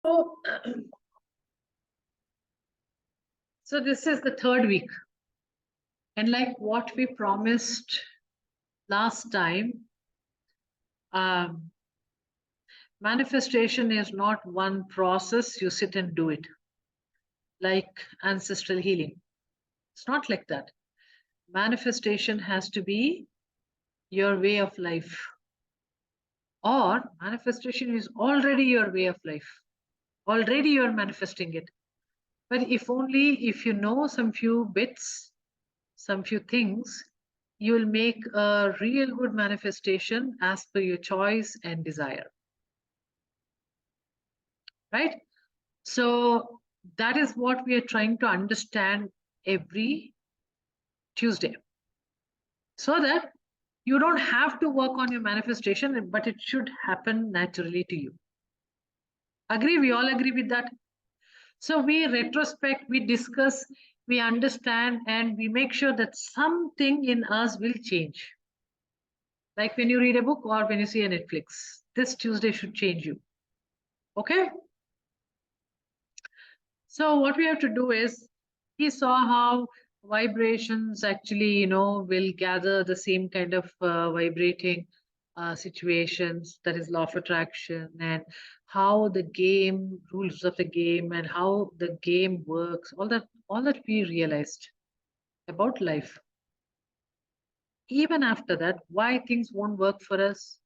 So, so this is the third week. And like what we promised last time, um, manifestation is not one process, you sit and do it, like ancestral healing. It's not like that. Manifestation has to be your way of life, or manifestation is already your way of life. Already you're manifesting it. But if you know some few bits, some few things, you will make a real good manifestation as per your choice and desire. Right? So that is what we are trying to understand every Tuesday. So that you don't have to work on your manifestation, but it should happen naturally to you. Agree? We all agree with that. So we retrospect, we discuss, we understand, and we make sure that something in us will change. Like when you read a book or when you see a Netflix, this Tuesday should change you. Okay? So what we have to do is, he saw how vibrations actually, will gather the same kind of vibrating situations, that is law of attraction, and how the game, rules of the game, and how the game works, all that we realized about life. Even after that, why things won't work for us,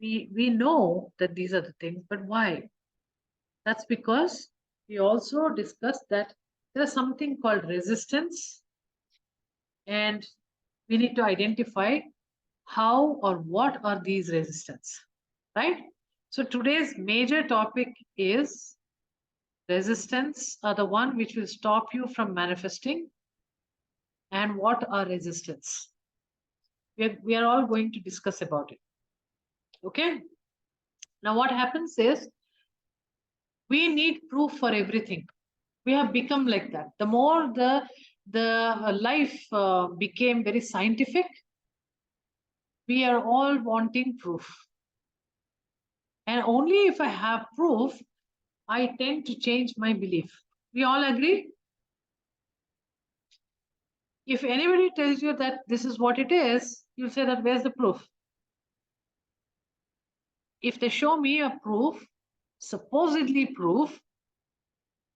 we know that these are the things, but why? That's because we also discussed that there is something called resistance, and we need to identify how or what are these resistance, right? So today's major topic is resistance are the one which will stop you from manifesting, and what are resistance. We are all going to discuss about it. Okay. Now what happens is, we need proof for everything. We have become like that. The more the life became very scientific, we are all wanting proof. And only if I have proof, I tend to change my belief. We all agree? If anybody tells you that this is what it is, you say that where's the proof? If they show me a proof, supposedly proof,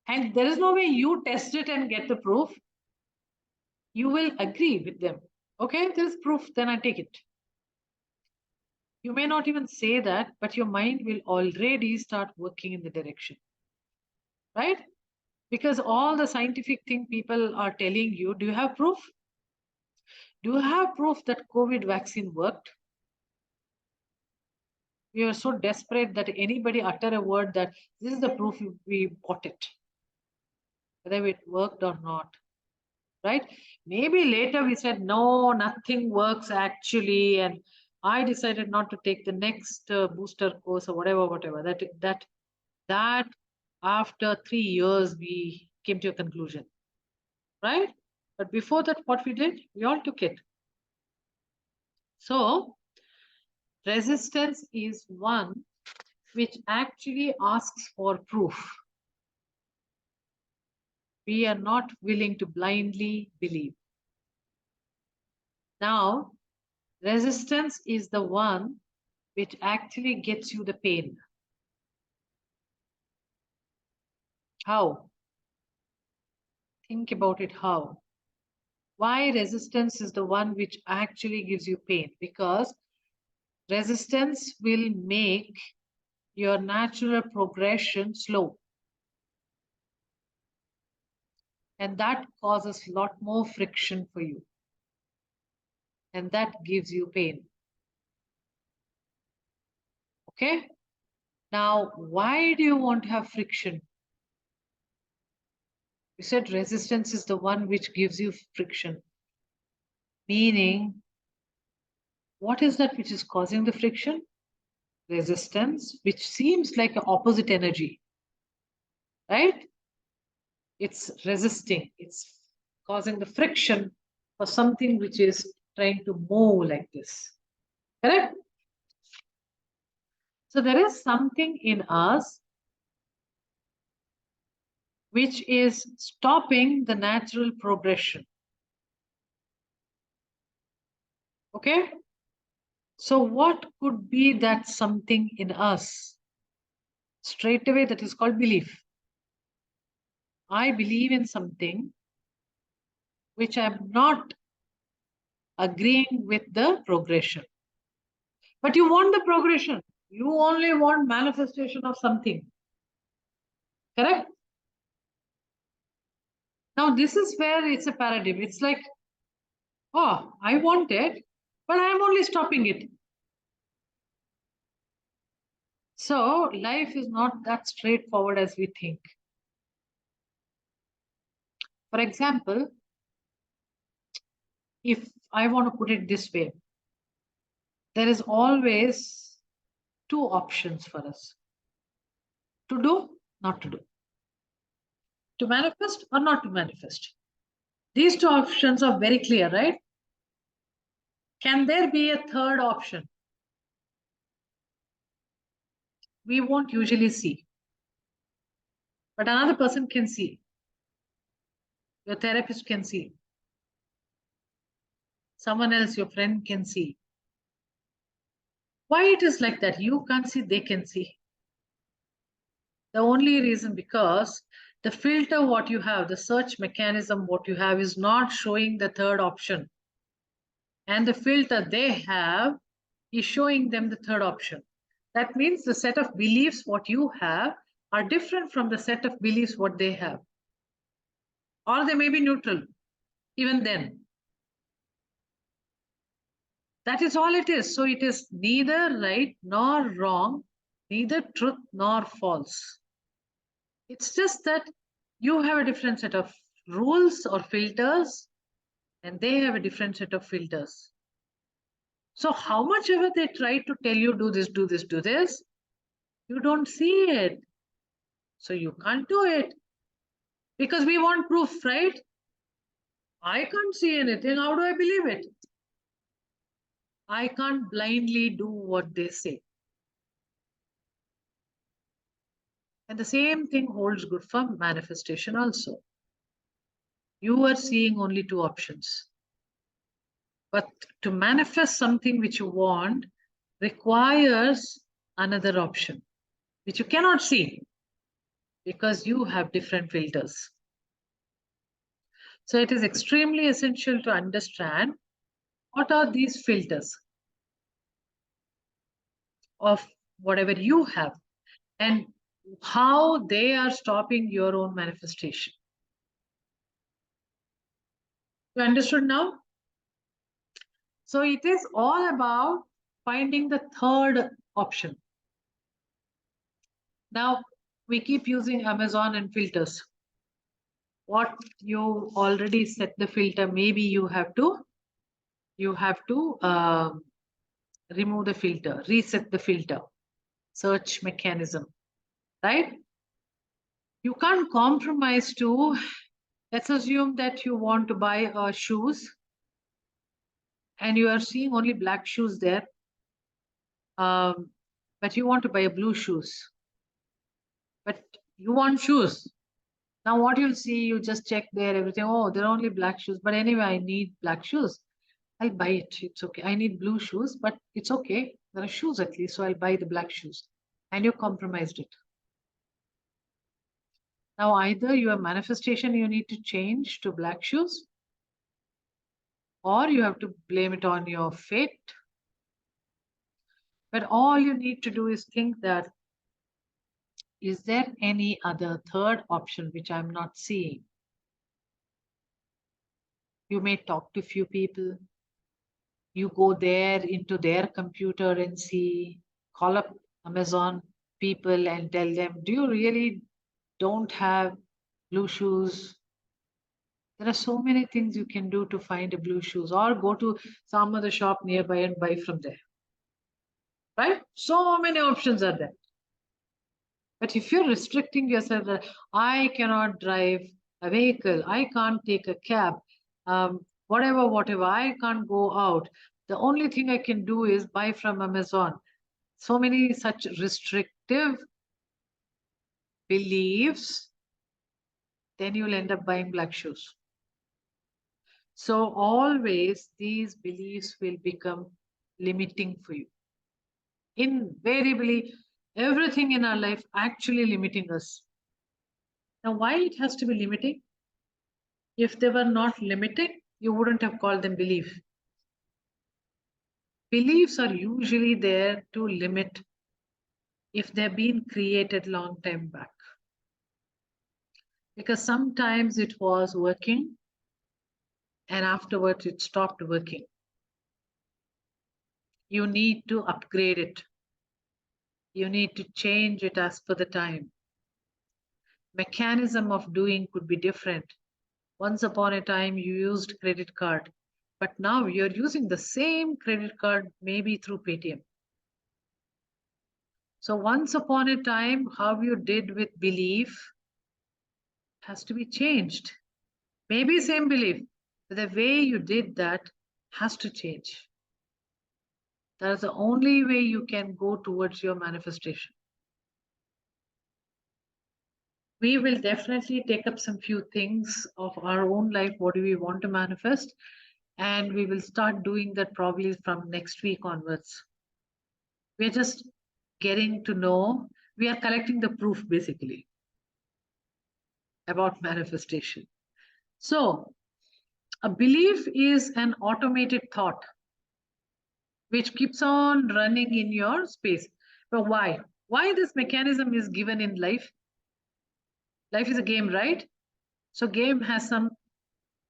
and there is no way you test it and get the proof, you will agree with them. Okay, there's proof, then I take it. You may not even say that, but your mind will already start working in the direction, right? Because all the scientific thing people are telling you, do you have proof? Do you have proof that COVID vaccine worked? We are so desperate that anybody utter a word that this is the proof we bought it, whether it worked or not, right? Maybe later we said, no, nothing works actually. And I decided not to take the next booster course or whatever. That after 3 years, we came to a conclusion, right? But before that, what we did, we all took it. So resistance is one which actually asks for proof. We are not willing to blindly believe. Now, resistance is the one which actually gets you the pain. How? Think about it. How? Why resistance is the one which actually gives you pain? Because resistance will make your natural progression slow. And that causes a lot more friction for you. And that gives you pain. Okay? Now, why do you want to have friction? We said resistance is the one which gives you friction. Meaning, what is that which is causing the friction? Resistance, which seems like an opposite energy, right? It's resisting, it's causing the friction for something which is trying to move like this. Correct? So there is something in us which is stopping the natural progression. Okay? So what could be that something in us? Straight away, that is called belief. I believe in something which I'm not agreeing with the progression. But you want the progression. You only want manifestation of something. Correct? Now, this is where it's a paradigm. It's like, oh, I want it, but I'm only stopping it. So, life is not that straightforward as we think. For example, if I want to put it this way, there is always two options for us: to do, not to do, to manifest or not to manifest. These two options are very clear, right? Can there be a third option? We won't usually see, but another person can see. Your therapist can see. Someone else, your friend, can see. Why it is like that? You can't see, they can see. The only reason because the filter what you have, the search mechanism what you have is not showing the third option. And the filter they have is showing them the third option. That means the set of beliefs what you have are different from the set of beliefs what they have. Or they may be neutral, even then. That is all it is. So it is neither right nor wrong, neither truth nor false. It's just that you have a different set of rules or filters, and they have a different set of filters. So, how much ever they try to tell you, do this, do this, do this, you don't see it. So, you can't do it because we want proof, right? I can't see anything. How do I believe it? I can't blindly do what they say. And the same thing holds good for manifestation also. You are seeing only two options. But to manifest something which you want requires another option, which you cannot see because you have different filters. So it is extremely essential to understand what are these filters of whatever you have and how they are stopping your own manifestation. You understood now? So it is all about finding the third option. Now we keep using Amazon and filters. What you already set the filter, maybe you have to remove the filter, reset the filter, search mechanism, right? You can't compromise to, let's assume that you want to buy shoes and you are seeing only black shoes there, but you want to buy a blue shoes, but you want shoes. Now what you'll see, you just check there, everything, oh, they're only black shoes, but anyway, I need black shoes. I'll buy it. It's okay. I need blue shoes, but it's okay. There are shoes at least, so I'll buy the black shoes. And you compromised it. Now, either your manifestation you need to change to black shoes, or you have to blame it on your fate. But all you need to do is think that, is there any other third option which I'm not seeing? You may talk to few people. You go there into their computer and see, call up Amazon people and tell them, do you really don't have blue shoes? There are so many things you can do to find a blue shoes, or go to some other shop nearby and buy from there. Right? So many options are there. But if you're restricting yourself, that I cannot drive a vehicle, I can't take a cab, whatever, I can't go out. The only thing I can do is buy from Amazon. So many such restrictive beliefs then you'll end up buying black shoes. So always these beliefs will become limiting for you. Invariably, everything in our life actually limiting us. Now, why it has to be limiting? If they were not limiting, you wouldn't have called them belief. Beliefs are usually there to limit if they've been created long time back. Because sometimes it was working and afterwards it stopped working. You need to upgrade it. You need to change it as per the time. Mechanism of doing could be different. Once upon a time, you used credit card, but now you're using the same credit card, maybe through Paytm. So once upon a time, how you did with belief has to be changed. Maybe same belief, but the way you did that has to change. That is the only way you can go towards your manifestation. We will definitely take up some few things of our own life. What do we want to manifest? And we will start doing that probably from next week onwards. We're just getting to know, we are collecting the proof basically about manifestation. So, a belief is an automated thought which keeps on running in your space. But why? Why this mechanism is given in life? Life is a game, right? So, game has some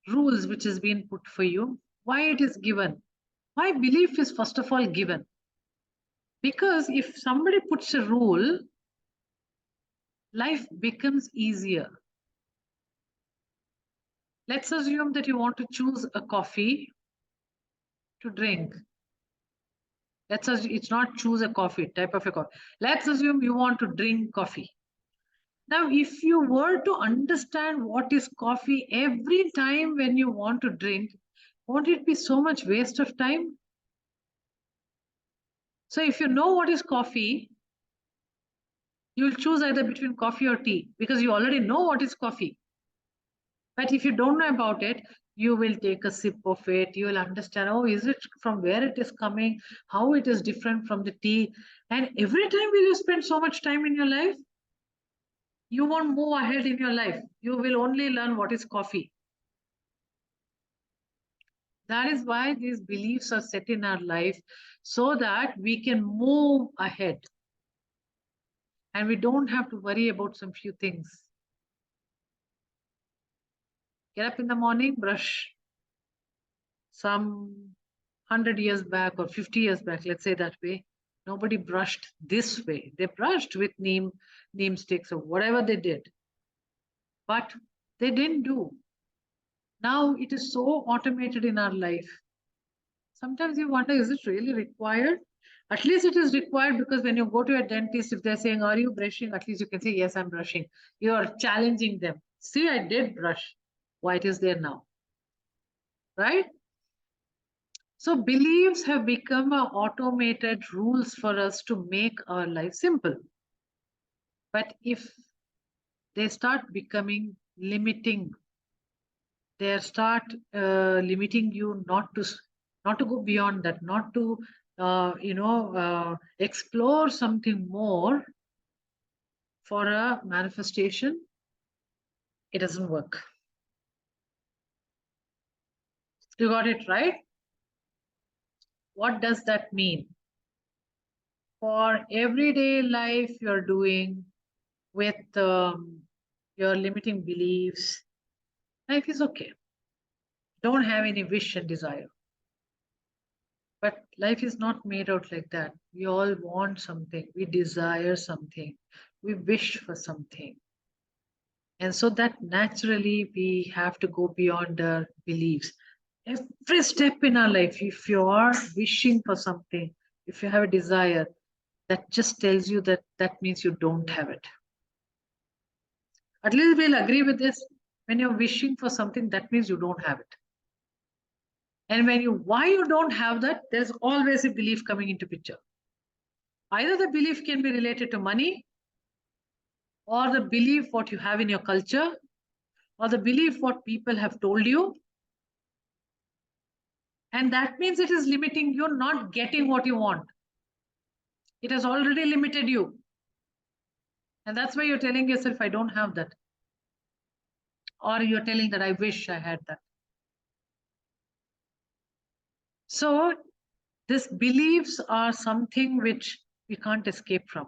rules which has been put for you. Why it is given? Why belief is first of all given? Because if somebody puts a rule, life becomes easier. Let's assume that you want to choose a coffee to drink. Let's assume it's not choose a coffee, type of a coffee. Let's assume you want to drink coffee. Now, if you were to understand what is coffee every time when you want to drink, won't it be so much waste of time? So if you know what is coffee, you'll choose either between coffee or tea because you already know what is coffee. But if you don't know about it, you will take a sip of it. You will understand, oh, is it from where it is coming, how it is different from the tea. And every time will you spend so much time in your life, you won't move ahead in your life. You will only learn what is coffee. That is why these beliefs are set in our life so that we can move ahead. And we don't have to worry about some few things. Get up in the morning, brush. Some 100 years back or 50 years back, let's say that way, nobody brushed this way. They brushed with neem sticks or whatever they did. But they didn't do. Now it is so automated in our life. Sometimes you wonder, is it really required? At least it is required because when you go to a dentist, if they're saying, are you brushing? At least you can say, yes, I'm brushing. You are challenging them. See, I did brush. Why it is there now? Right? So beliefs have become automated rules for us to make our life simple. But if they start becoming limiting, they start limiting you not to go beyond that, not to explore something more for a manifestation. It doesn't work. You got it right? What does that mean? For everyday life you're doing with your limiting beliefs, life is okay. Don't have any wish and desire. But life is not made out like that. We all want something, we desire something, we wish for something. And so that naturally we have to go beyond our beliefs. Every step in our life, if you are wishing for something, if you have a desire, that just tells you that that means you don't have it. At least we'll agree with this. When you're wishing for something, that means you don't have it. And when why you don't have that, there's always a belief coming into picture. Either the belief can be related to money, or the belief what you have in your culture, or the belief what people have told you. And that means it is limiting you, not getting what you want. It has already limited you. And that's why you're telling yourself, I don't have that. Or you're telling that I wish I had that. So these beliefs are something which we can't escape from.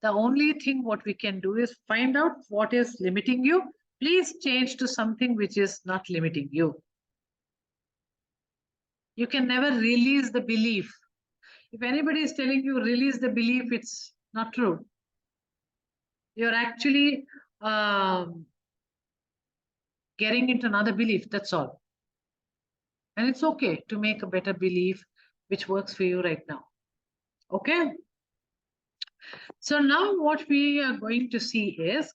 The only thing what we can do is find out what is limiting you. Please change to something which is not limiting you. You can never release the belief. If anybody is telling you release the belief, it's not true. You're actually getting into another belief, that's all. And it's okay to make a better belief which works for you right now. Okay? So now what we are going to see is,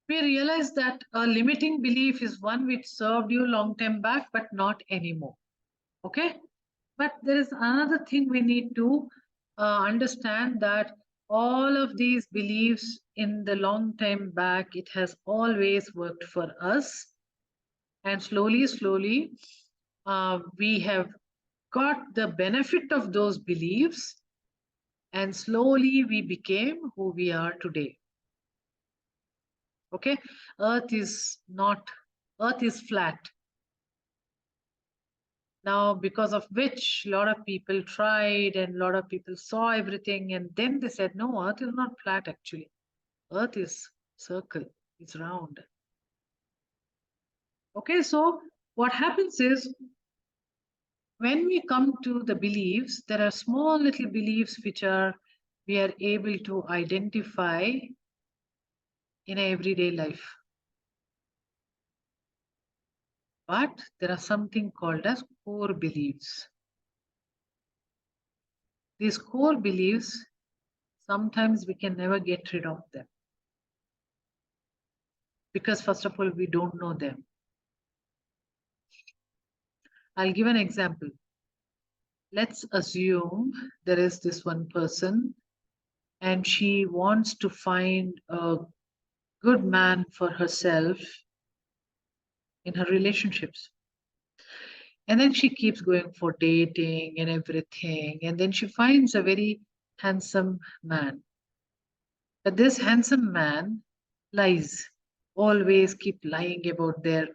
we realize that a limiting belief is one which served you long time back, but not anymore. Okay? But there is another thing we need to understand, that all of these beliefs in the long time back, it has always worked for us. And slowly, slowly, we have got the benefit of those beliefs, and slowly we became who we are today. Okay, earth is flat. Now, because of which a lot of people tried and a lot of people saw everything, and then they said, no, earth is not flat actually. Earth is circle, it's round. Okay, so what happens is, when we come to the beliefs, there are small little beliefs which we are able to identify in everyday life. But there are something called as core beliefs. These core beliefs, sometimes we can never get rid of them. Because first of all, we don't know them. I'll give an example. Let's assume there is this one person and she wants to find a good man for herself in her relationships. And then she keeps going for dating and everything. And then she finds a very handsome man. But this handsome man lies, always keep lying about their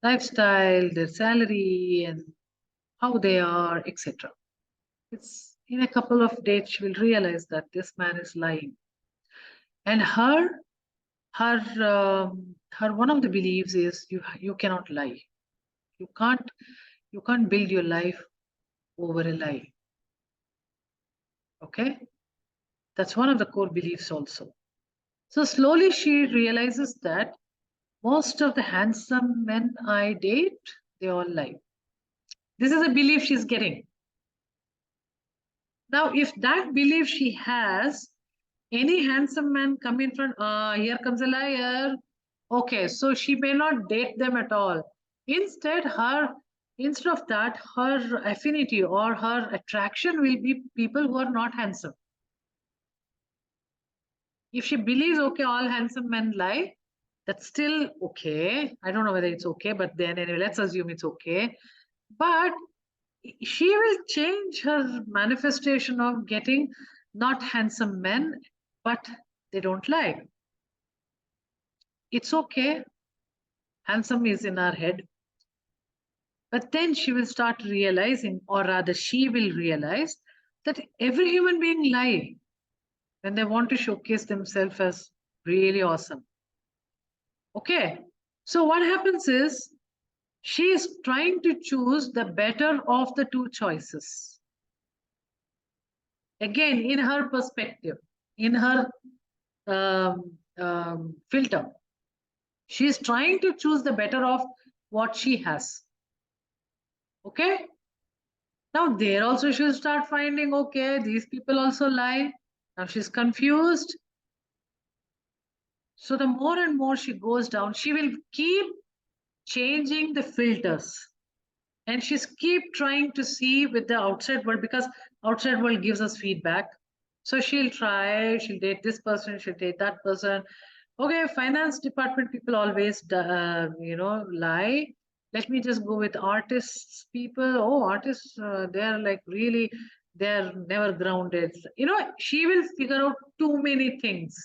lifestyle, their salary, and how they are, etc. It's in a couple of dates she will realize that this man is lying. And her one of the beliefs is you cannot lie. You can't build your life over a lie. Okay, that's one of the core beliefs also. So slowly she realizes that most of the handsome men I date, they all lie. This is a belief she's getting. Now, if that belief she has, any handsome man come in front, here comes a liar. Okay, so she may not date them at all. Instead of that, her affinity or her attraction will be people who are not handsome. If she believes, okay, all handsome men lie, that's still okay. I don't know whether it's okay, but then anyway, let's assume it's okay. But she will change her manifestation of getting not handsome men, but they don't lie. It's okay. Handsome is in our head. But then she will start realizing, or rather she will realize, that every human being lie when they want to showcase themselves as really awesome. Okay. So what happens is, she is trying to choose the better of the two choices. Again, in her perspective, in her filter, she is trying to choose the better of what she has. Okay. Now there also she'll start finding, okay, these people also lie. Now she's confused. So the more and more she goes down, she will keep changing the filters. And she's keep trying to see with the outside world, because outside world gives us feedback. So she'll try, she'll date this person, she'll date that person. Okay, finance department people always, lie. Let me just go with artists people. Oh, artists, they're like really, they're never grounded. She will figure out too many things.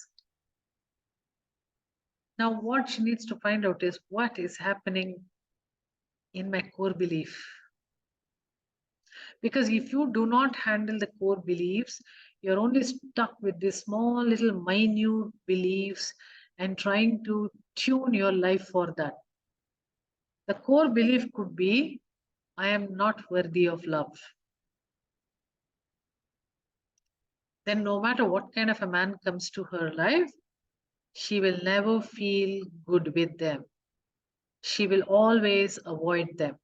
Now, what she needs to find out is what is happening in my core belief. Because if you do not handle the core beliefs, you're only stuck with these small little minute beliefs and trying to tune your life for that. The core belief could be, I am not worthy of love. Then no matter what kind of a man comes to her life, she will never feel good with them. She will always avoid them.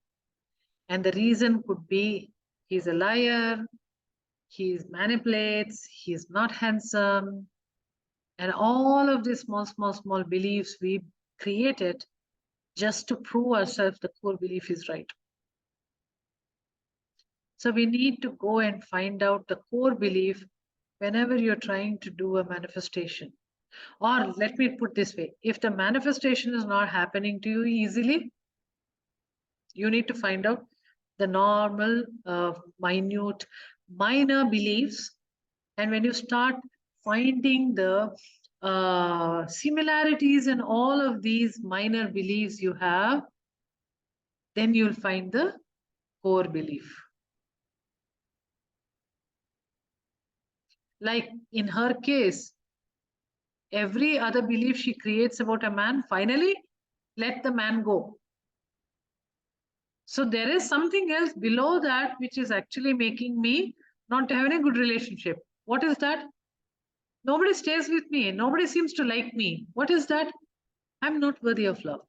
And the reason could be he's a liar, he manipulates, he's not handsome, and all of these small beliefs we created just to prove ourselves the core belief is right. So we need to go and find out the core belief whenever you're trying to do a manifestation. Or let me put this way, if the manifestation is not happening to you easily, you need to find out the normal, minor beliefs. And when you start finding the similarities in all of these minor beliefs you have, then you'll find the core belief. Like in her case, every other belief she creates about a man, finally, let the man go. So there is something else below that which is actually making me not have any good relationship. What is that? Nobody stays with me. Nobody seems to like me. What is that? I'm not worthy of love.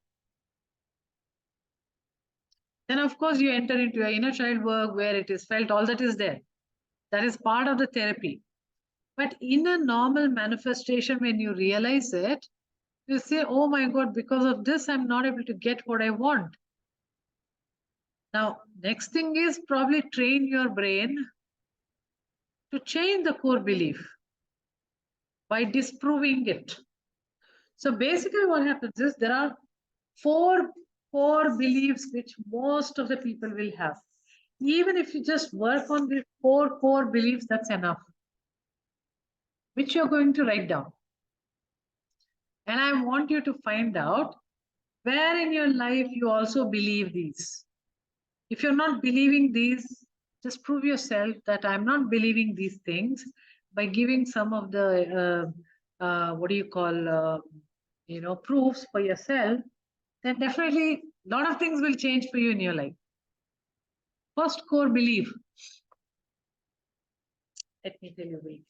Then, of course, you enter into your inner child work where it is felt, all that is there. That is part of the therapy. But in a normal manifestation, when you realize it, you say, oh my God, because of this, I'm not able to get what I want. Now, next thing is probably train your brain to change the core belief by disproving it. So basically what happens is there are four core beliefs which most of the people will have. Even if you just work on these four core beliefs, that's enough, which you're going to write down. And I want you to find out where in your life you also believe these. If you're not believing these, just prove yourself that I'm not believing these things by giving some of the, proofs for yourself, then definitely a lot of things will change for you in your life. First core belief. Let me tell you, wait.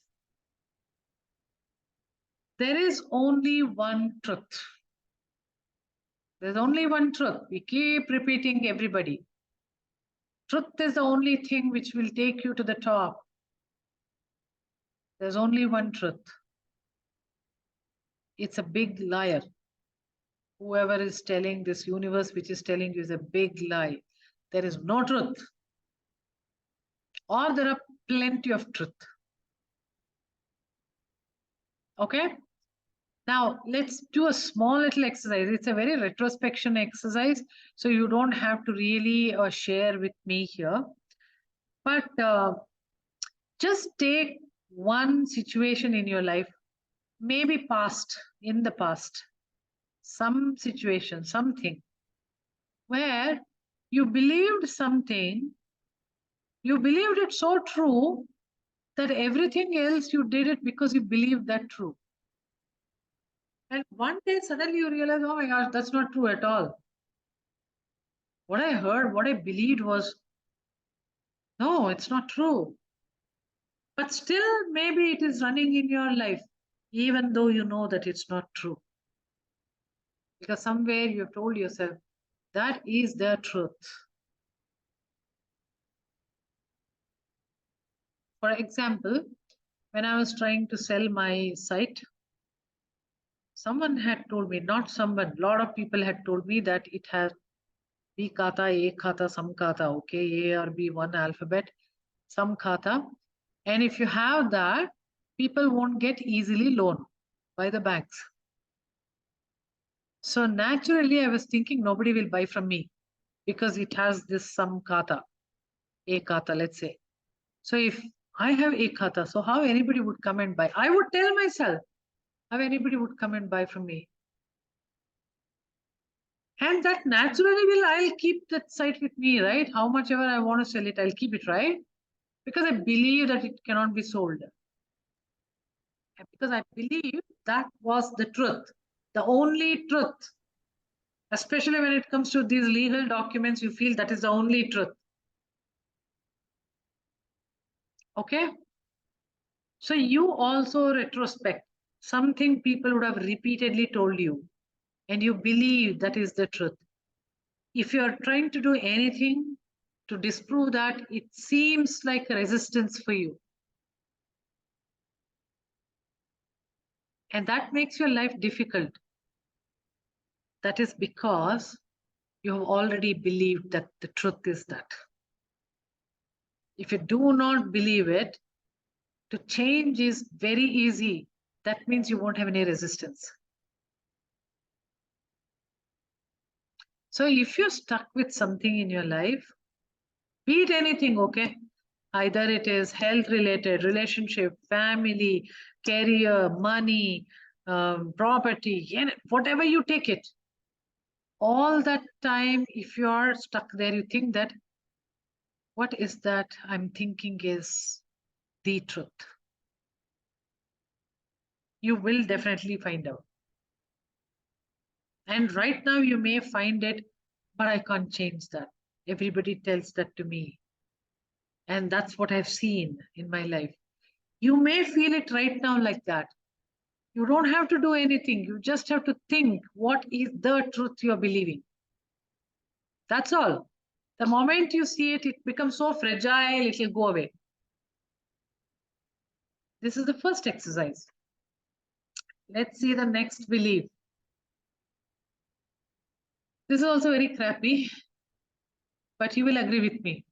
There is only one truth. There's only one truth. We keep repeating, everybody. Truth is the only thing which will take you to the top. There's only one truth. It's a big liar. Whoever is telling this universe, which is telling you, is a big lie. There is no truth. Or there are plenty of truth. Okay? Now, let's do a small little exercise. It's a very retrospection exercise, so you don't have to really share with me here. But just take one situation in your life, maybe in the past, some situation, something, where you believed something, you believed it so true that everything else you did it because you believed that true. And one day suddenly you realize, oh my gosh, that's not true at all. What I heard, what I believed was, no, it's not true. But still, maybe it is running in your life, even though you know that it's not true. Because somewhere you have told yourself, that is the truth. For example, when I was trying to sell my site, someone had told me, not someone, a lot of people had told me that it has B khata, A khata, some khata, okay, A or B, one alphabet, some khata. And if you have that, People won't get easily loan by the banks. So naturally, I was thinking nobody will buy from me because it has this some kata, a kata, let's say. So if I have a kata, so how anybody would come and buy? I would tell myself how anybody would come and buy from me. And that naturally will, I'll keep that site with me, right? How much ever I want to sell it, I'll keep it, right? Because I believe that it cannot be sold. And because I believe that was the truth, the only truth. Especially when it comes to these legal documents, you feel that is the only truth. Okay? So you also retrospect something people would have repeatedly told you, and you believe that is the truth. If you are trying to do anything to disprove that, it seems like a resistance for you. And that makes your life difficult. That is because you have already believed that the truth is that. If you do not believe it, to change is very easy. That means you won't have any resistance. So if you're stuck with something in your life, be it anything, okay? Either it is health related, relationship, family, career, money, property, whatever you take it. All that time, if you are stuck there, you think that what is that I'm thinking is the truth. You will definitely find out. And right now you may find it, but I can't change that. Everybody tells that to me. And that's what I've seen in my life. You may feel it right now like that. You don't have to do anything. You just have to think what is the truth you're believing. That's all. The moment you see it, it becomes so fragile, it will go away. This is the first exercise. Let's see the next belief. This is also very crappy, but you will agree with me.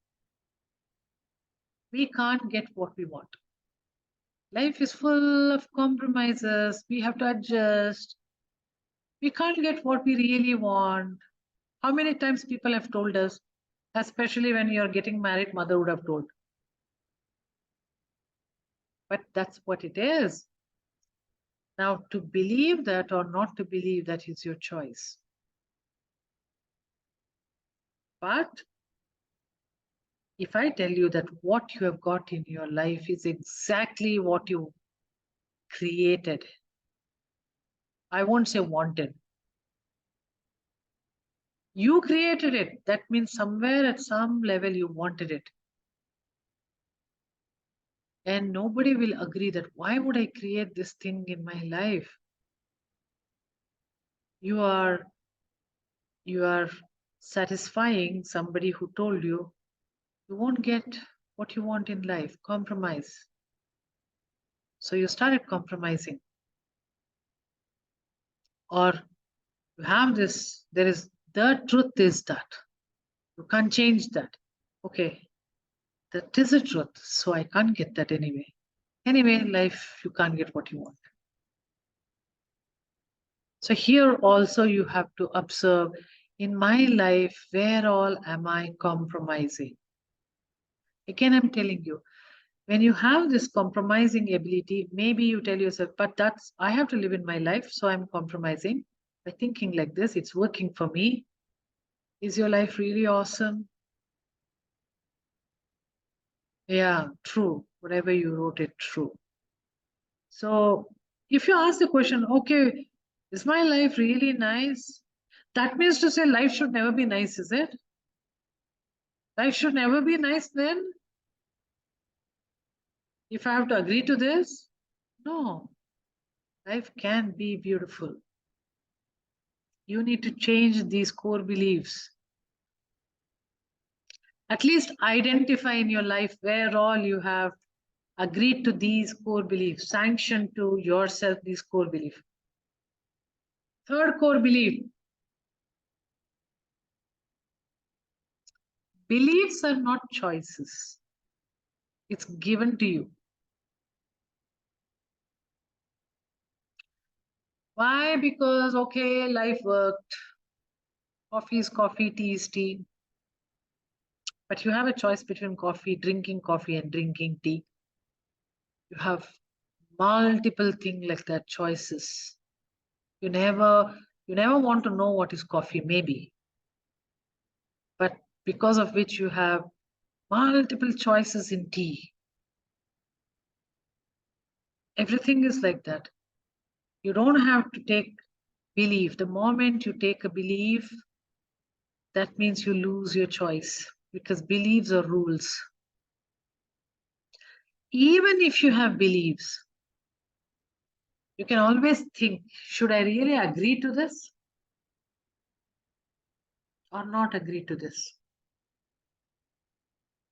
We can't get what we want. Life is full of compromises. We have to adjust. We can't get what we really want. How many times people have told us, especially when you're getting married, mother would have told. But that's what it is. Now, to believe that or not to believe that is your choice. But if I tell you that what you have got in your life is exactly what you created, I won't say wanted. You created it. That means somewhere at some level you wanted it. And nobody will agree that why would I create this thing in my life? You are satisfying somebody who told you you won't get what you want in life. Compromise. So you started compromising. Or you have this, there is the truth is that. You can't change that. Okay, that is the truth. So I can't get that anyway. Anyway, in life, you can't get what you want. So here also you have to observe in my life, where all am I compromising? Again, I'm telling you, when you have this compromising ability, maybe you tell yourself, but that's, I have to live in my life, so I'm compromising by thinking like this. It's working for me. Is your life really awesome? Yeah, true. Whatever you wrote it, true. So if you ask the question, okay, is my life really nice? That means to say life should never be nice, is it? Life should never be nice then? If I have to agree to this? No. Life can be beautiful. You need to change these core beliefs. At least identify in your life where all you have agreed to these core beliefs, sanctioned to yourself these core beliefs. Third core belief, beliefs are not choices. It's given to you. Why? Because, okay, life worked. Coffee is coffee, tea is tea. But you have a choice between drinking coffee and drinking tea. You have multiple things like that choices. You never you never want to know what is coffee, maybe, but because of which you have multiple choices in tea. Everything is like that. You don't have to take belief. The moment you take a belief, that means you lose your choice because beliefs are rules. Even if you have beliefs, you can always think, should I really agree to this or not agree to this?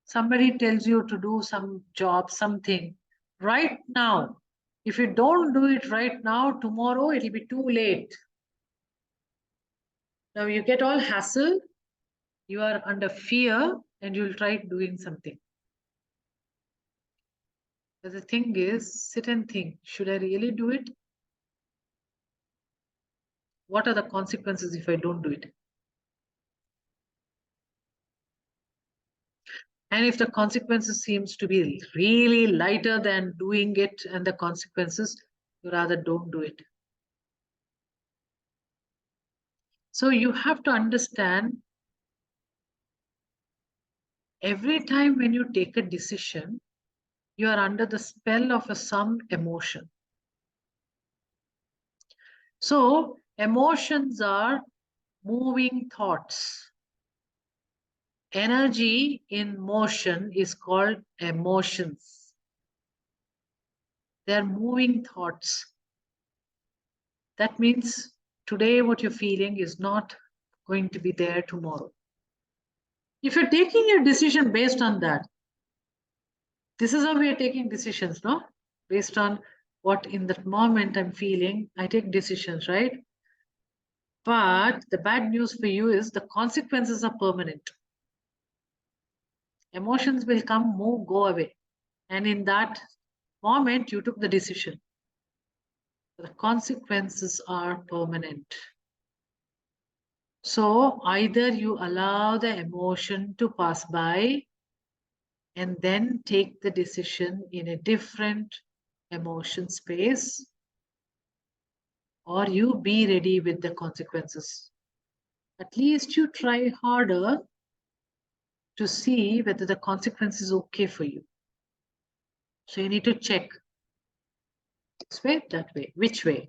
Somebody tells you to do some job, something right now. If you don't do it right now, tomorrow it'll be too late. Now you get all hassle, you are under fear, and you'll try doing something. But the thing is, sit and think, should I really do it? What are the consequences if I don't do it? And if the consequences seems to be really lighter than doing it and the consequences, you rather don't do it. So you have to understand every time when you take a decision, you are under the spell of some emotion. So emotions are moving thoughts. Energy in motion is called emotions. They're moving thoughts. That means today what you're feeling is not going to be there tomorrow. If you're taking a decision based on that, this is how we are taking decisions, no? Based on what in that moment I'm feeling, I take decisions, right? But the bad news for you is the consequences are permanent. Emotions will come, move, go away. And in that moment, you took the decision. The consequences are permanent. So either you allow the emotion to pass by and then take the decision in a different emotion space, or you be ready with the consequences. At least you try harder to see whether the consequence is okay for you. So you need to check this way, that way, which way.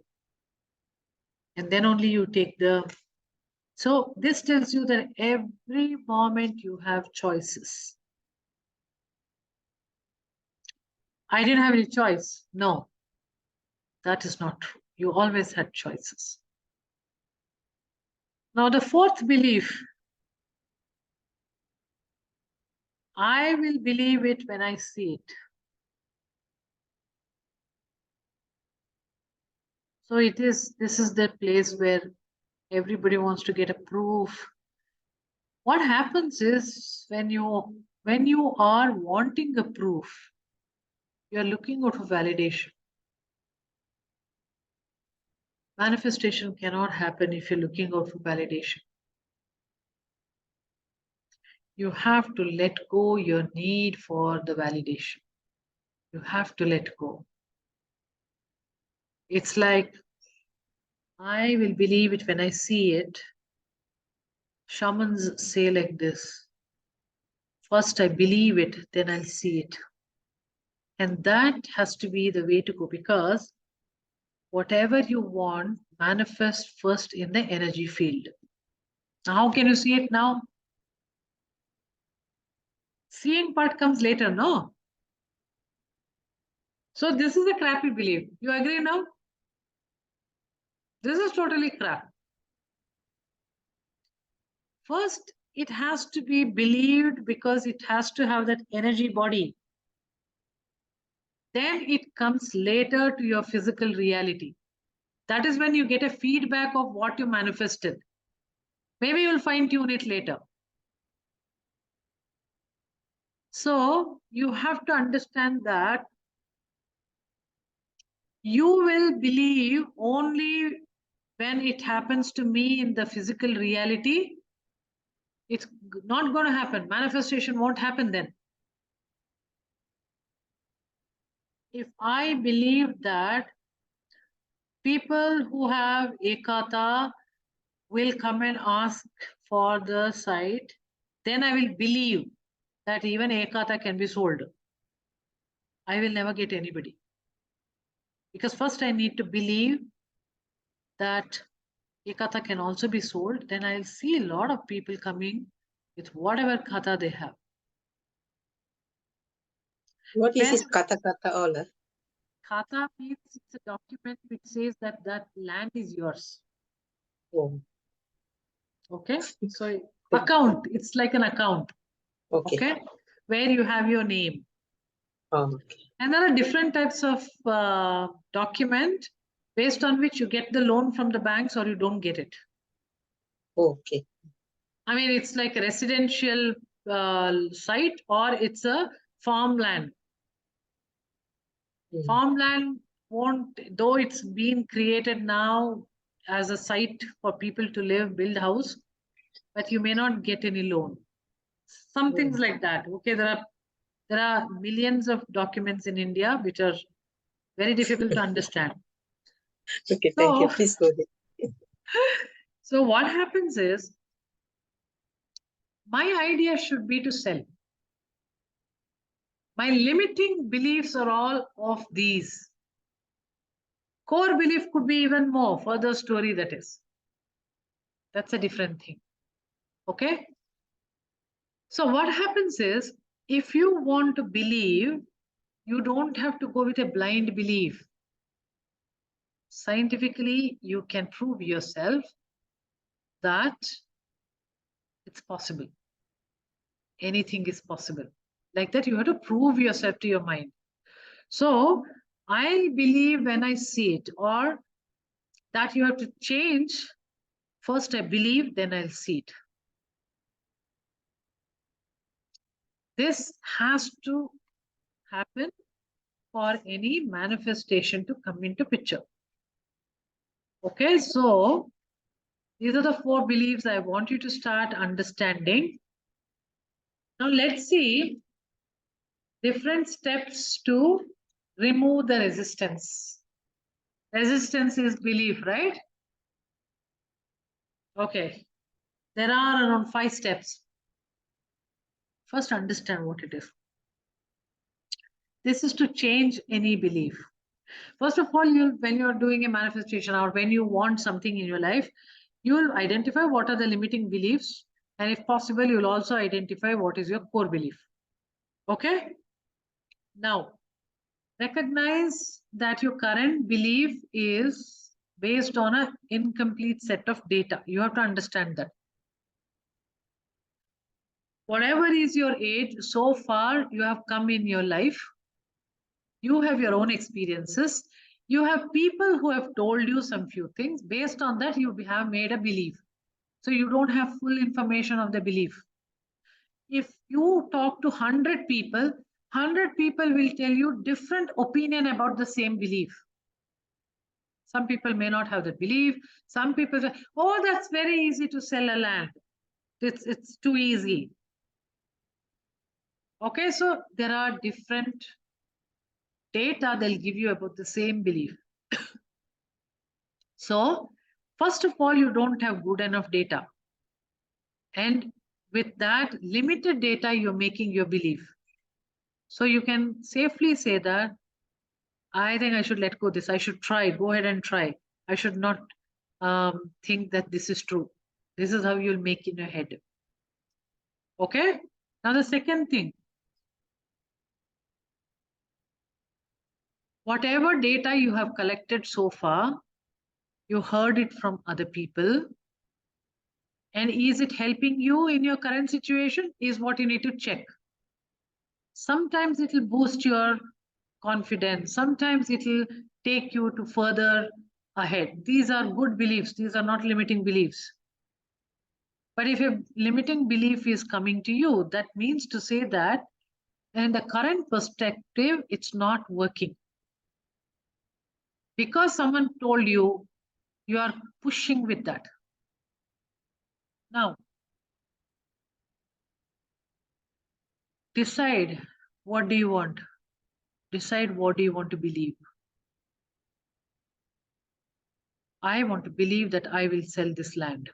And then only you take the. So this tells you that every moment you have choices. I didn't have any choice. No, that is not true. You always had choices. Now, the fourth belief, I will believe it when I see it. So this is the place where everybody wants to get a proof. What happens is when you are wanting a proof, you're looking out for validation. Manifestation cannot happen if you're looking out for validation. You have to let go your need for the validation. You have to let go. It's like, I will believe it when I see it. Shamans say like this: first I believe it, then I'll see it. And that has to be the way to go, because whatever you want manifest first in the energy field. Now, how can you see it now? Seeing part comes later, no? So this is a crappy belief. You agree now? This is totally crap. First, it has to be believed because it has to have that energy body. Then it comes later to your physical reality. That is when you get a feedback of what you manifested. Maybe you'll fine tune it later. So you have to understand that You will believe only when it happens to me in the physical reality. It's not going to happen. Manifestation won't happen then. If I believe that people who have ekata will come and ask for the site, then I will believe that even ekata can be sold. I will never get anybody. Because first I need to believe that ekata can also be sold. Then I'll see a lot of people coming with whatever kata they have. What is When this kata-kata all? kata means it's a document which says that that land is yours. Oh, Okay, so account, it's like an account. okay. Okay, where you have your name. Oh, okay. And there are different types of document based on which you get the loan from the banks or you don't get it. Okay. I mean, it's like a residential site or it's a farmland. Mm. Farmland won't, though it's been created now as a site for people to live, build house, but you may not get any loan. Some things like that. Okay, there are millions of documents in India which are very difficult to understand. Okay, thank you. So, Please go ahead. so what happens is, my idea should be to sell. My limiting beliefs are all of these. Core belief could be even more, further story that is. That's a different thing. Okay? So what happens is, if you want to believe, you don't have to go with a blind belief. Scientifically, you can prove yourself that it's possible. Anything is possible. Like that, you have to prove yourself to your mind. So I believe when I see it, or that you have to change. First I believe, then I'll see it. This has to happen for any manifestation to come into picture. Okay, so these are the 4 beliefs I want you to start understanding. Now let's see different steps to remove the resistance. Resistance is belief, right? Okay, there are around 5 steps. First, understand what it is. This is to change any belief. First of all, when you're doing a manifestation or when you want something in your life, you will identify what are the limiting beliefs. And if possible, you'll also identify what is your core belief. Okay? Now, recognize that your current belief is based on an incomplete set of data. You have to understand that. Whatever is your age, so far you have come in your life, you have your own experiences, you have people who have told you some few things. Based on that, you have made a belief. So you don't have full information of the belief. If you talk to 100 people, 100 people will tell you different opinion about the same belief. Some people may not have the belief. Some people say, oh, that's very easy to sell a land. It's too easy. Okay, so there are different data they'll give you about the same belief. So, first of all, you don't have good enough data. And with that limited data, you're making your belief. So you can safely say that, I think I should let go this. I should try, go ahead and try. I should not think that this is true. This is how you'll make in your head. Okay? Now the second thing, whatever data you have collected so far, you heard it from other people. And is it helping you in your current situation? Is what you need to check. Sometimes it will boost your confidence. Sometimes it will take you to further ahead. These are good beliefs. These are not limiting beliefs. But if a limiting belief is coming to you, that means to say that in the current perspective, it's not working. Because someone told you, you are pushing with that. Now, decide what do you want. Decide what do you want to believe. I want to believe that I will sell this land.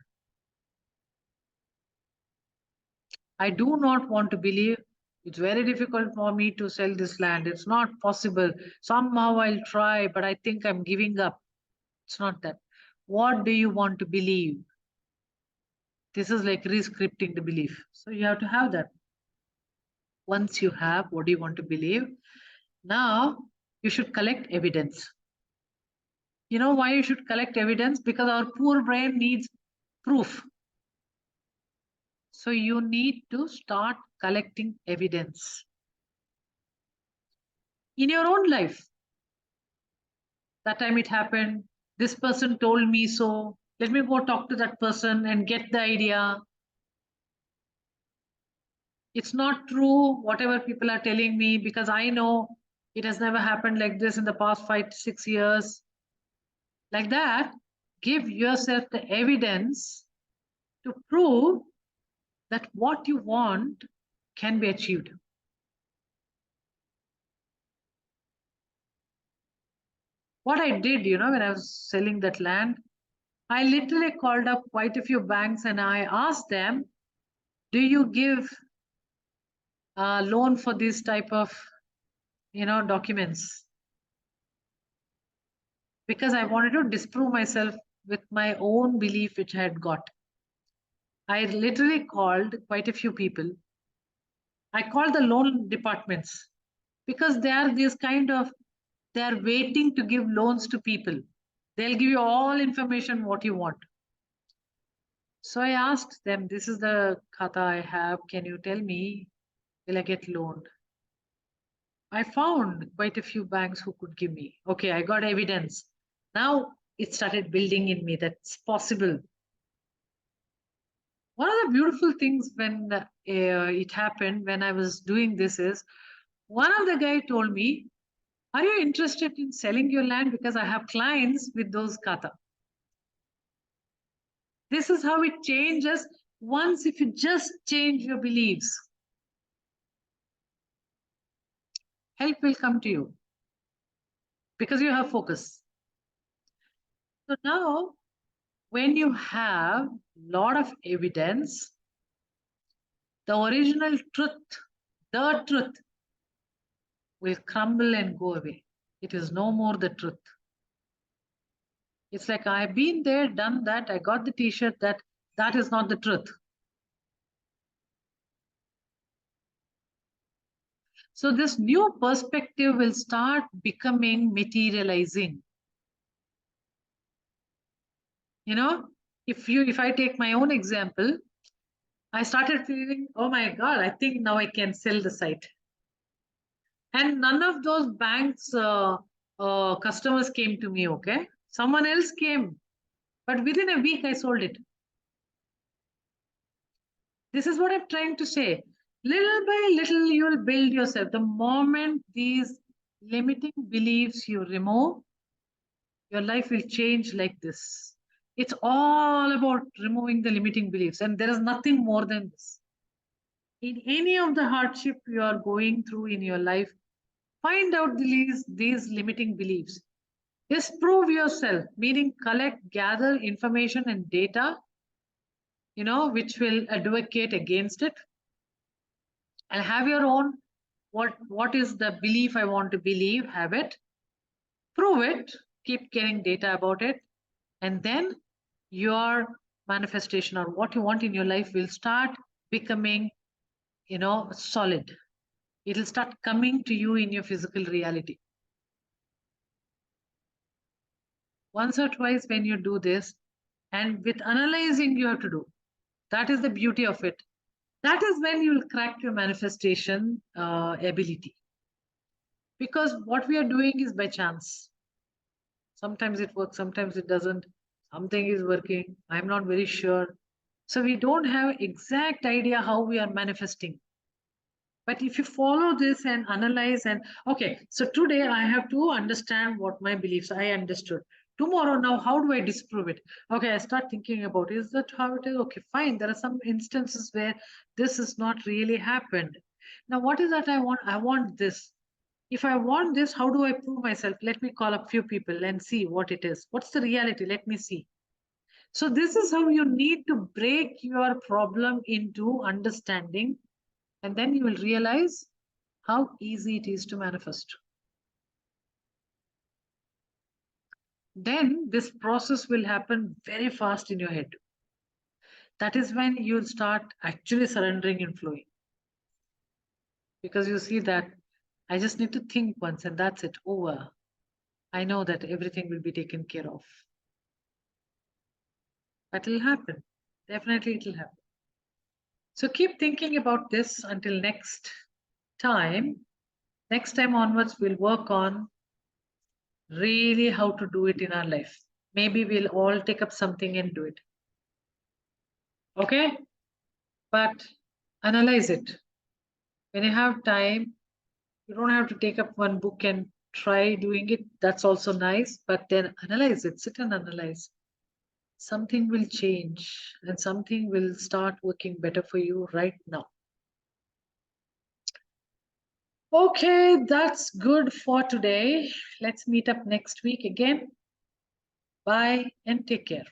I do not want to believe it's very difficult for me to sell this land. It's not possible. Somehow I'll try, but I think I'm giving up. It's not that. What do you want to believe? This is like re-scripting the belief. So you have to have that. Once you have what do you want to believe, now you should collect evidence. You know why you should collect evidence? Because our poor brain needs proof. So you need to start collecting evidence in your own life. That time it happened, this person told me so. Let me go talk to that person and get the idea. It's not true, whatever people are telling me, because I know it has never happened like this in the past 5 to 6 years. Like that, give yourself the evidence to prove that what you want can be achieved. What I did, when I was selling that land, I literally called up quite a few banks and I asked them, do you give a loan for this type of, documents? Because I wanted to disprove myself with my own belief, which I had got. I literally called quite a few people. I called the loan departments because they are waiting to give loans to people. They'll give you all information what you want. So I asked them, this is the khata I have. Can you tell me, will I get loaned? I found quite a few banks who could give me. Okay, I got evidence. Now it started building in me that's possible. One of the beautiful things when it happened when I was doing this is, one of the guy told me, are you interested in selling your land? Because I have clients with those kata. This is how it changes once if you just change your beliefs. Help will come to you because you have focus. So now, when you have a lot of evidence, the original truth, the truth, will crumble and go away. It is no more the truth. It's like I've been there, done that, I got the t-shirt, that is not the truth. So this new perspective will start becoming materializing. If I take my own example, I started feeling, oh my God, I think now I can sell the site. And none of those banks customers came to me, okay? Someone else came, but within a week I sold it. This is what I'm trying to say. Little by little, you will build yourself. The moment these limiting beliefs you remove, your life will change like this. It's all about removing the limiting beliefs, and there is nothing more than this. In any of the hardship you are going through in your life, find out these limiting beliefs. Disprove yourself, meaning collect, gather information and data, which will advocate against it. And have your own, what is the belief I want to believe, have it, prove it, keep getting data about it, and then your manifestation or what you want in your life will start becoming, solid. It'll start coming to you in your physical reality. Once or twice when you do this, and with analyzing you have to do, that is the beauty of it. That is when you will crack your manifestation ability. Because what we are doing is by chance. Sometimes it works, sometimes it doesn't. Something is working, I'm not very sure. So we don't have exact idea how we are manifesting. But if you follow this and analyze and okay, so today I have to understand what my beliefs I understood. Tomorrow, now how do I disprove it? Okay, I start thinking about is that how it is? Okay, fine. There are some instances where this has not really happened. Now, what is that I want? I want this. If I want this, how do I prove myself? Let me call up few people and see what it is. What's the reality? Let me see. So this is how you need to break your problem into understanding, and then you will realize how easy it is to manifest. Then this process will happen very fast in your head. That is when you'll start actually surrendering and flowing. Because you see that I just need to think once and that's it, over. I know that everything will be taken care of. That will happen. Definitely it will happen. So keep thinking about this until next time. Next time onwards, we'll work on really how to do it in our life. Maybe we'll all take up something and do it. Okay? But analyze it. When you have time, you don't have to take up one book and try doing it. That's also nice. But then analyze it. Sit and analyze. Something will change and something will start working better for you right now. Okay, that's good for today. Let's meet up next week again. Bye and take care.